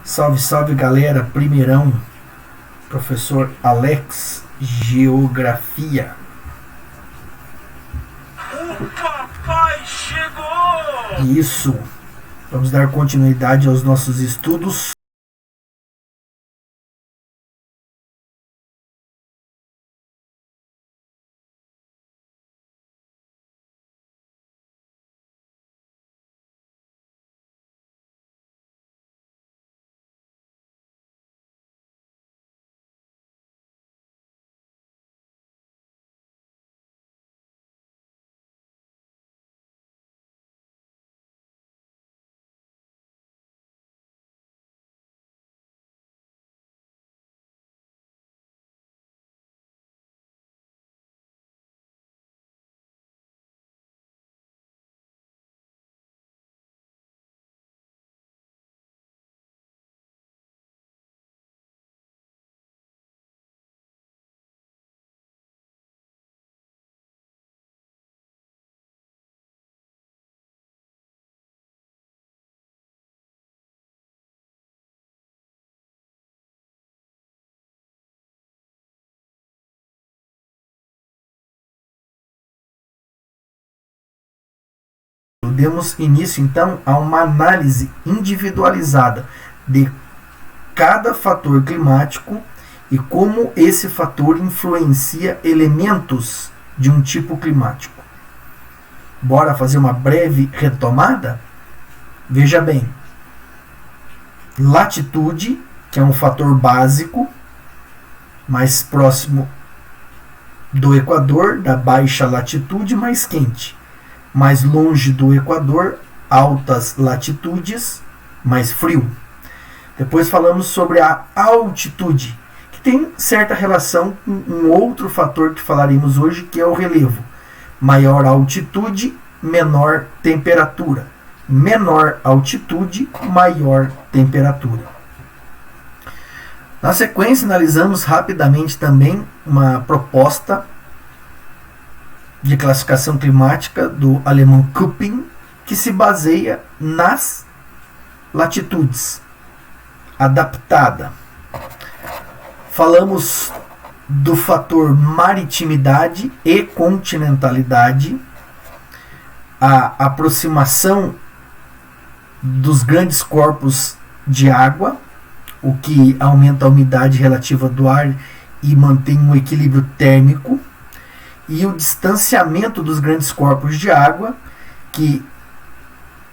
Salve, salve galera, primeirão, professor Alex, Geografia. O papai chegou! Isso, vamos dar continuidade aos nossos estudos. Demos início então a uma análise individualizada de cada fator climático e como esse fator influencia elementos de um tipo climático. Bora fazer uma breve retomada? Veja bem, latitude, que é um fator básico, mais próximo do Equador, da baixa latitude, mais quente. Mais longe do Equador, altas latitudes, mais frio. Depois falamos sobre a altitude, que tem certa relação com um outro fator que falaremos hoje, que é o relevo. Maior altitude, menor temperatura. Menor altitude, maior temperatura. Na sequência, analisamos rapidamente também uma proposta de classificação climática do alemão Köppen, que se baseia nas latitudes, adaptada. Falamos do fator maritimidade e continentalidade, a aproximação dos grandes corpos de água, o que aumenta a umidade relativa do ar e mantém um equilíbrio térmico, e o distanciamento dos grandes corpos de água, que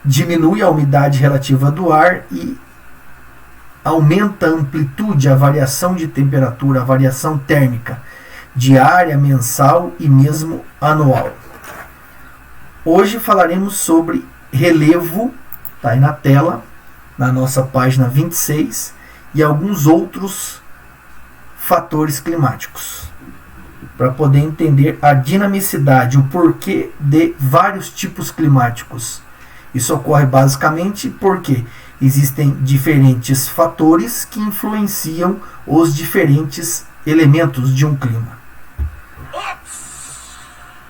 diminui a umidade relativa do ar e aumenta a amplitude, a variação de temperatura, a variação térmica diária, mensal e mesmo anual. Hoje falaremos sobre relevo, está aí na tela, na nossa página 26, e alguns outros fatores climáticos, para poder entender a dinamicidade, o porquê de vários tipos climáticos. Isso ocorre basicamente porque existem diferentes fatores que influenciam os diferentes elementos de um clima.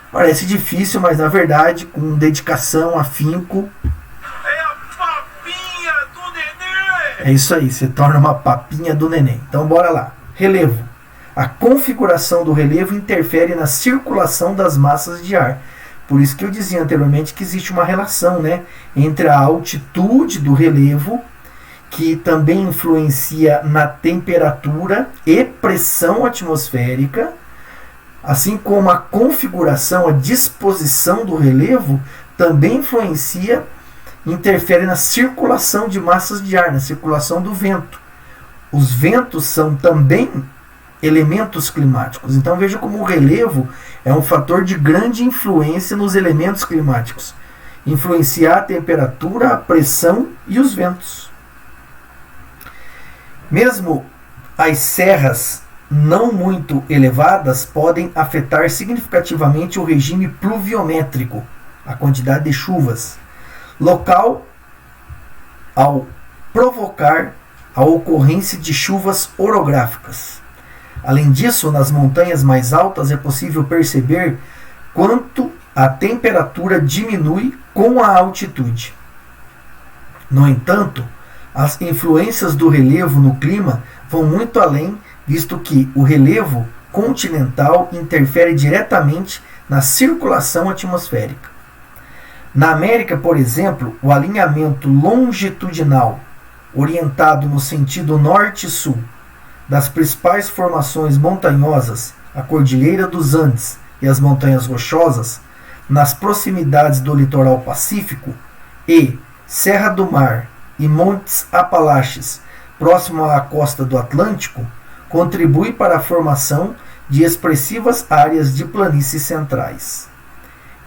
Parece difícil, mas na verdade, com dedicação, afinco, É a papinha do neném! é isso aí, se torna uma papinha do neném. Então bora lá. Relevo. A configuração do relevo interfere na circulação das massas de ar. Por isso que eu dizia anteriormente que existe uma relação, né, entre a altitude do relevo, que também influencia na temperatura e pressão atmosférica, assim como a configuração, a disposição do relevo também interfere na circulação de massas de ar, na circulação do vento. Os ventos são também elementos climáticos. Então veja como o relevo é um fator de grande influência nos elementos climáticos. Influencia a temperatura, a pressão e os ventos. Mesmo as serras não muito elevadas podem afetar significativamente o regime pluviométrico, a quantidade de chuvas local, ao provocar a ocorrência de chuvas orográficas. Além disso, nas montanhas mais altas é possível perceber quanto a temperatura diminui com a altitude. No entanto, As influências do relevo no clima vão muito além, visto que o relevo continental interfere diretamente na circulação atmosférica. Na América, por exemplo, o alinhamento longitudinal, orientado no sentido norte-sul, das principais formações montanhosas, a Cordilheira dos Andes e as Montanhas Rochosas, nas proximidades do litoral pacífico, e Serra do Mar e Montes Apalaches, próximo à costa do Atlântico, contribui para a formação de expressivas áreas de planícies centrais.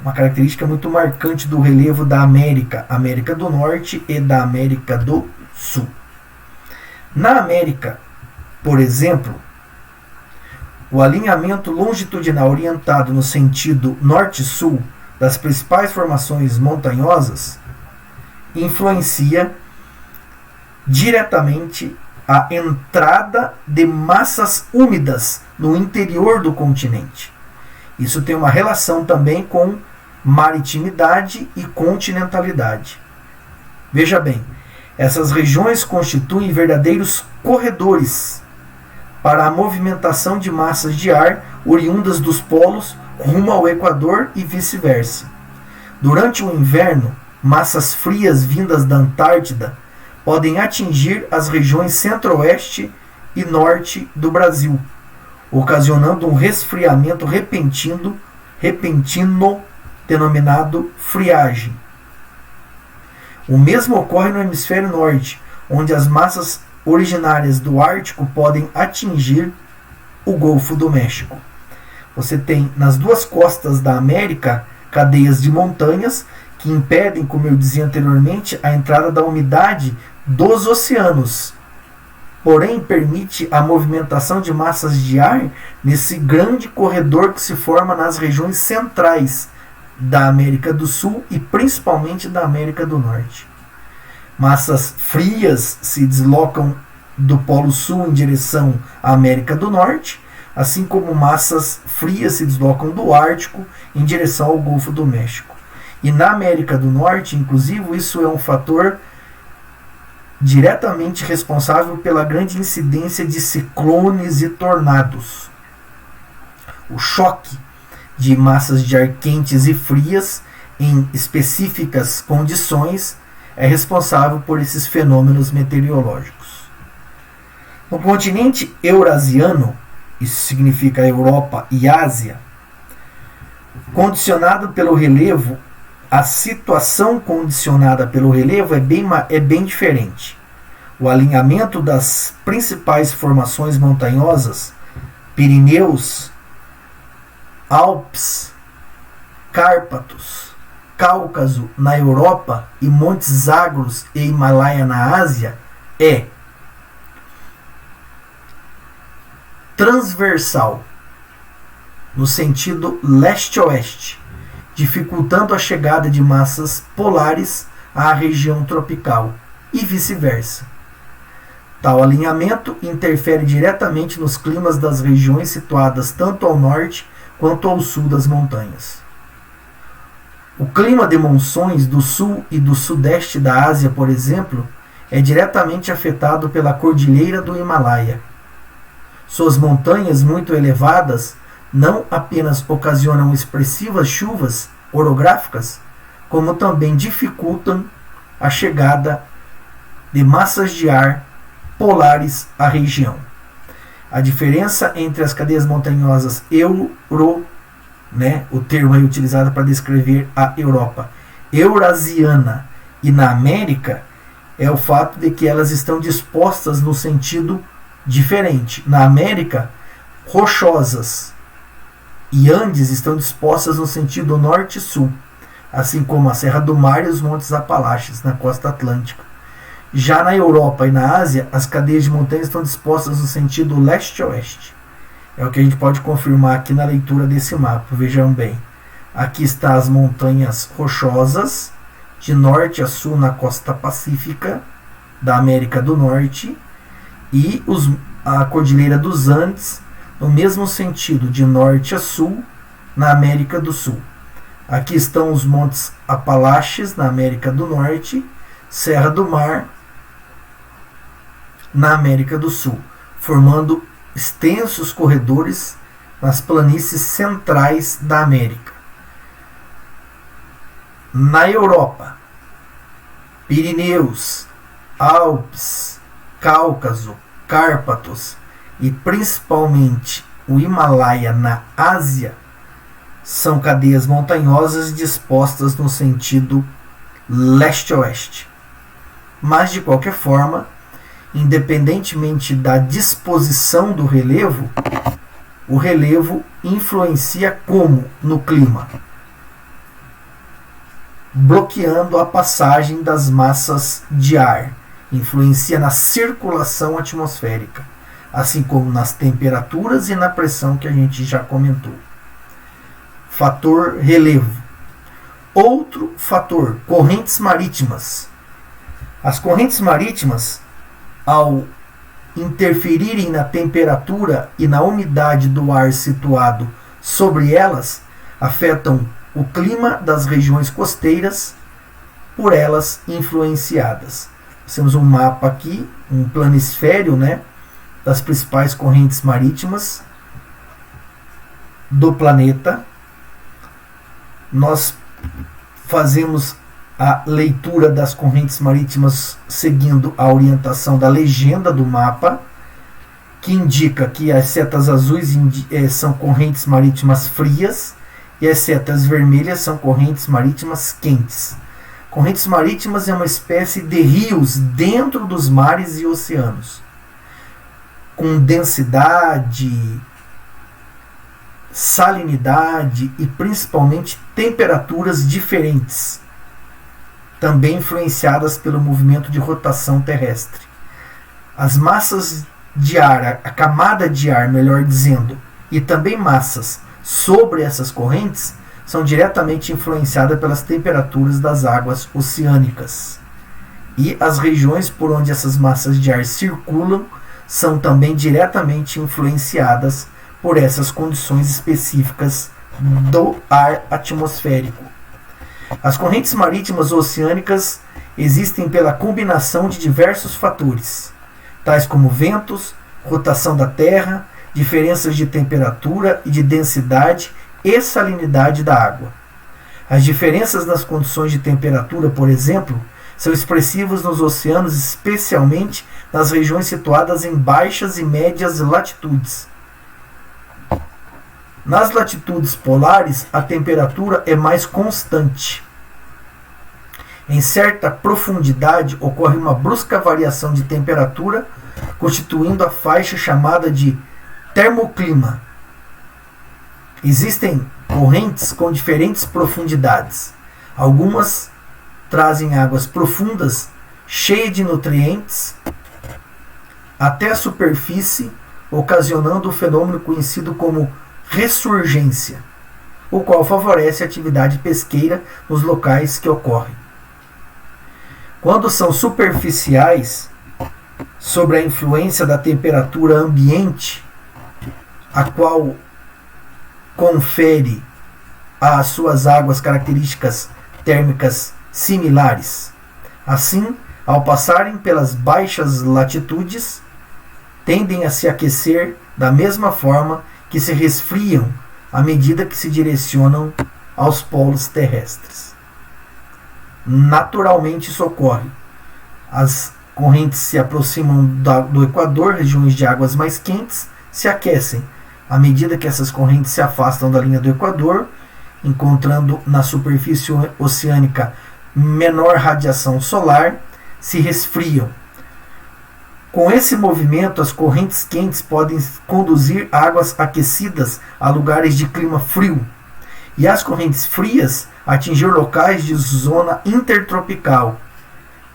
Uma característica muito marcante do relevo da América, América do Norte e da América do Sul. Na América, por exemplo, o alinhamento longitudinal orientado no sentido norte-sul das principais formações montanhosas influencia diretamente a entrada de massas úmidas no interior do continente. Isso tem uma relação também com maritimidade e continentalidade. Veja bem, essas regiões constituem verdadeiros corredores para a movimentação de massas de ar oriundas dos polos rumo ao Equador e vice-versa. Durante o inverno, massas frias vindas da Antártida podem atingir as regiões centro-oeste e norte do Brasil, ocasionando um resfriamento repentino denominado friagem. O mesmo ocorre no hemisfério norte, onde as massas originárias do Ártico podem atingir o Golfo do México. Você tem nas duas costas da América cadeias de montanhas que impedem, como eu dizia anteriormente, a entrada da umidade dos oceanos. Porém, permite a movimentação de massas de ar nesse grande corredor que se forma nas regiões centrais da América do Sul e principalmente da América do Norte. Massas frias se deslocam do Polo Sul em direção à América do Norte, assim como massas frias se deslocam do Ártico em direção ao Golfo do México. E na América do Norte, inclusive, isso é um fator diretamente responsável pela grande incidência de ciclones e tornados. O choque de massas de ar quentes e frias em específicas condições é responsável por esses fenômenos meteorológicos. No continente eurasiano, isso significa Europa e Ásia, condicionado pelo relevo, a situação condicionada pelo relevo é bem diferente. O alinhamento das principais formações montanhosas, Pirineus, Alpes, Cárpatos, Cáucaso na Europa e Montes Zagros e Himalaia na Ásia, é transversal, no sentido leste-oeste, dificultando a chegada de massas polares à região tropical e vice-versa. Tal alinhamento interfere diretamente nos climas das regiões situadas tanto ao norte quanto ao sul das montanhas. O clima de monções do sul e do sudeste da Ásia, por exemplo, é diretamente afetado pela cordilheira do Himalaia. Suas montanhas muito elevadas não apenas ocasionam expressivas chuvas orográficas, como também dificultam a chegada de massas de ar polares à região. A diferença entre as cadeias montanhosas o termo é utilizado para descrever a Europa eurasiana e na América, é o fato de que elas estão dispostas no sentido diferente. Na América, rochosas e Andes estão dispostas no sentido norte-sul, assim como a Serra do Mar e os Montes Apalaches na costa atlântica. Já na Europa e na Ásia, as cadeias de montanhas estão dispostas no sentido leste-oeste. É o que a gente pode confirmar aqui na leitura desse mapa. Vejam bem, aqui estão as montanhas rochosas, de norte a sul na costa pacífica da América do Norte, e a Cordilheira dos Andes, no mesmo sentido, de norte a sul, na América do Sul. Aqui estão os Montes Apalaches, na América do Norte, Serra do Mar na América do Sul, formando extensos corredores nas planícies centrais da América. Na Europa, Pirineus, Alpes, Cáucaso, Cárpatos e principalmente o Himalaia na Ásia são cadeias montanhosas dispostas no sentido leste-oeste. Mas, de qualquer forma, independentemente da disposição do relevo, o relevo influencia como no clima? Bloqueando a passagem das massas de ar, influencia na circulação atmosférica, assim como nas temperaturas e na pressão que a gente já comentou. Fator relevo. Outro fator, correntes marítimas. As correntes marítimas, ao interferirem na temperatura e na umidade do ar situado sobre elas, afetam o clima das regiões costeiras por elas influenciadas. Temos um mapa aqui, um planisfério, né, das principais correntes marítimas do planeta. Nós fazemos a leitura das correntes marítimas seguindo a orientação da legenda do mapa, que indica que as setas azuis são correntes marítimas frias e as setas vermelhas são correntes marítimas quentes. Correntes marítimas é uma espécie de rios dentro dos mares e oceanos, com densidade, salinidade e principalmente temperaturas diferentes, também influenciadas pelo movimento de rotação terrestre. As massas de ar, a camada de ar, melhor dizendo, e também massas sobre essas correntes são diretamente influenciadas pelas temperaturas das águas oceânicas. E as regiões por onde essas massas de ar circulam são também diretamente influenciadas por essas condições específicas do ar atmosférico. As correntes marítimas oceânicas existem pela combinação de diversos fatores, tais como ventos, rotação da Terra, diferenças de temperatura e de densidade e salinidade da água. As diferenças nas condições de temperatura, por exemplo, são expressivas nos oceanos, especialmente nas regiões situadas em baixas e médias latitudes. Nas latitudes polares, a temperatura é mais constante. Em certa profundidade, ocorre uma brusca variação de temperatura, constituindo a faixa chamada de termoclima. Existem correntes com diferentes profundidades. Algumas trazem águas profundas, cheias de nutrientes, até a superfície, ocasionando o fenômeno conhecido como ressurgência, o qual favorece a atividade pesqueira nos locais que ocorre. Quando são superficiais, sobre a influência da temperatura ambiente, a qual confere às suas águas características térmicas similares. Assim, ao passarem pelas baixas latitudes, tendem a se aquecer da mesma forma que se resfriam à medida que se direcionam aos polos terrestres. Naturalmente isso ocorre. As correntes se aproximam do Equador, regiões de águas mais quentes se aquecem. À medida que essas correntes se afastam da linha do Equador, encontrando na superfície oceânica menor radiação solar, se resfriam. Com esse movimento, as correntes quentes podem conduzir águas aquecidas a lugares de clima frio, e as correntes frias atingir locais de zona intertropical,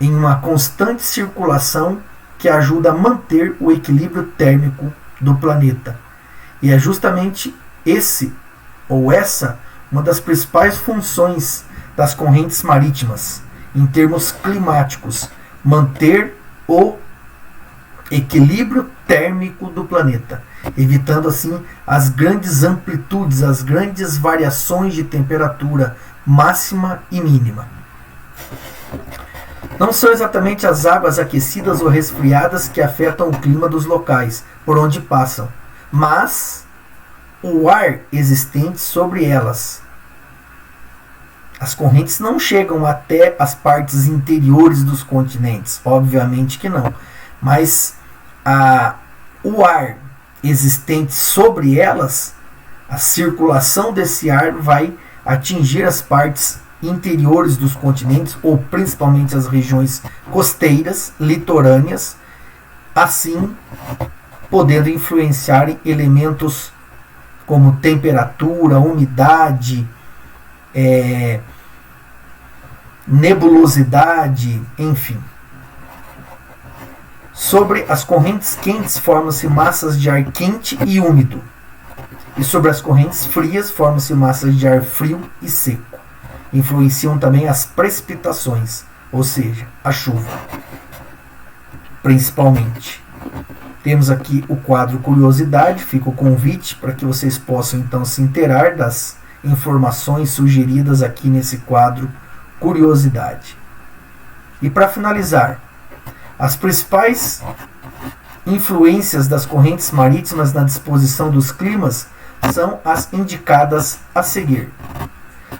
em uma constante circulação que ajuda a manter o equilíbrio térmico do planeta. E é justamente esse ou essa uma das principais funções das correntes marítimas, em termos climáticos, manter o equilíbrio térmico do planeta, evitando assim as grandes amplitudes, as grandes variações de temperatura máxima e mínima. Não são exatamente as águas aquecidas ou resfriadas que afetam o clima dos locais por onde passam, mas o ar existente sobre elas. As correntes não chegam até as partes interiores dos continentes, obviamente que não, mas o ar existente sobre elas, a circulação desse ar vai atingir as partes interiores dos continentes, ou principalmente as regiões costeiras, litorâneas, assim podendo influenciar em elementos como temperatura, umidade, nebulosidade, enfim. Sobre as correntes quentes formam-se massas de ar quente e úmido, e sobre as correntes frias formam-se massas de ar frio e seco. Influenciam também as precipitações, ou seja, a chuva, principalmente. Temos aqui o quadro Curiosidade, fica o convite para que vocês possam então se inteirar das informações sugeridas aqui nesse quadro Curiosidade. E para finalizar, as principais influências das correntes marítimas na disposição dos climas são as indicadas a seguir.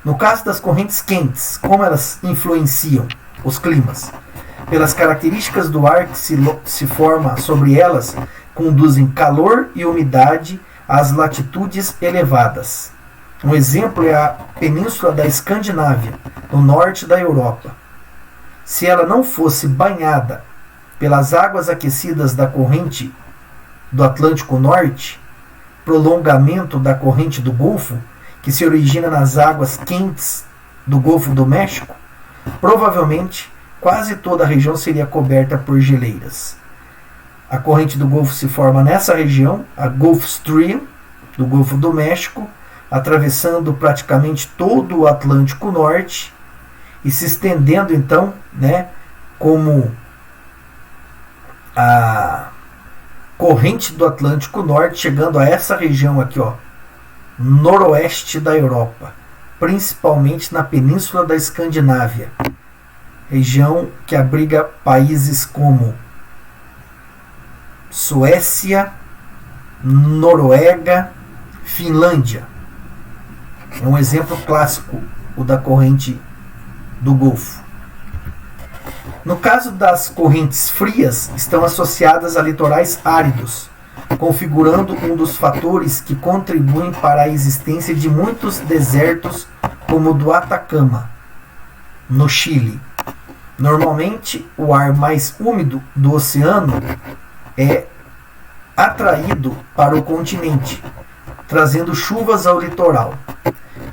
No caso das correntes quentes, como elas influenciam os climas? Pelas características do ar que se forma sobre elas, conduzem calor e umidade às latitudes elevadas. Um exemplo é a península da Escandinávia, no norte da Europa. Se ela não fosse banhada pelas águas aquecidas da corrente do Atlântico Norte, prolongamento da corrente do Golfo, que se origina nas águas quentes do Golfo do México, provavelmente quase toda a região seria coberta por geleiras. A corrente do Golfo se forma nessa região, a Gulf Stream, do Golfo do México, atravessando praticamente todo o Atlântico Norte e se estendendo então, como a corrente do Atlântico Norte, chegando a essa região aqui, noroeste da Europa, principalmente na Península da Escandinávia, região que abriga países como Suécia, Noruega, Finlândia. É um exemplo clássico, o da corrente do Golfo. No caso das correntes frias, estão associadas a litorais áridos, configurando um dos fatores que contribuem para a existência de muitos desertos, como o do Atacama, no Chile. Normalmente, o ar mais úmido do oceano é atraído para o continente, trazendo chuvas ao litoral.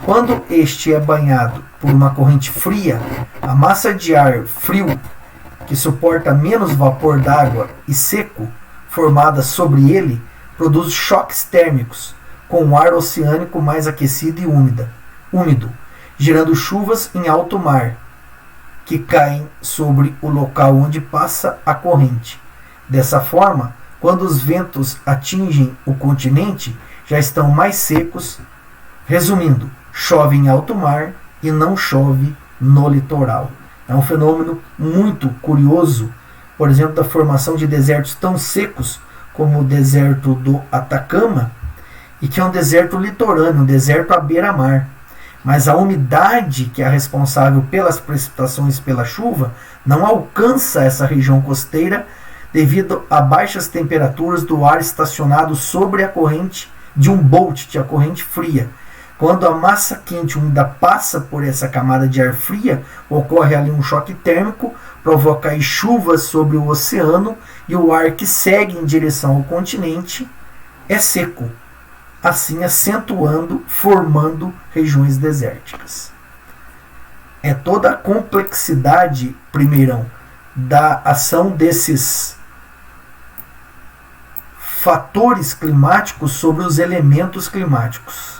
Quando este é banhado por uma corrente fria, a massa de ar frio, que suporta menos vapor d'água e seco, formada sobre ele, produz choques térmicos, com o ar oceânico mais aquecido e úmido, gerando chuvas em alto mar, que caem sobre o local onde passa a corrente. Dessa forma, quando os ventos atingem o continente, já estão mais secos. Resumindo, chove em alto mar e não chove no litoral. É um fenômeno muito curioso, por exemplo, da formação de desertos tão secos como o deserto do Atacama, e que é um deserto litorâneo, um deserto à beira-mar. Mas a umidade, que é responsável pelas precipitações pela chuva, não alcança essa região costeira devido a baixas temperaturas do ar estacionado sobre a corrente de Humboldt, a corrente fria. Quando a massa quente úmida passa por essa camada de ar fria, ocorre ali um choque térmico, provoca aí chuvas sobre o oceano, e o ar que segue em direção ao continente é seco, assim acentuando, formando regiões desérticas. É toda a complexidade, primeirão, da ação desses fatores climáticos sobre os elementos climáticos.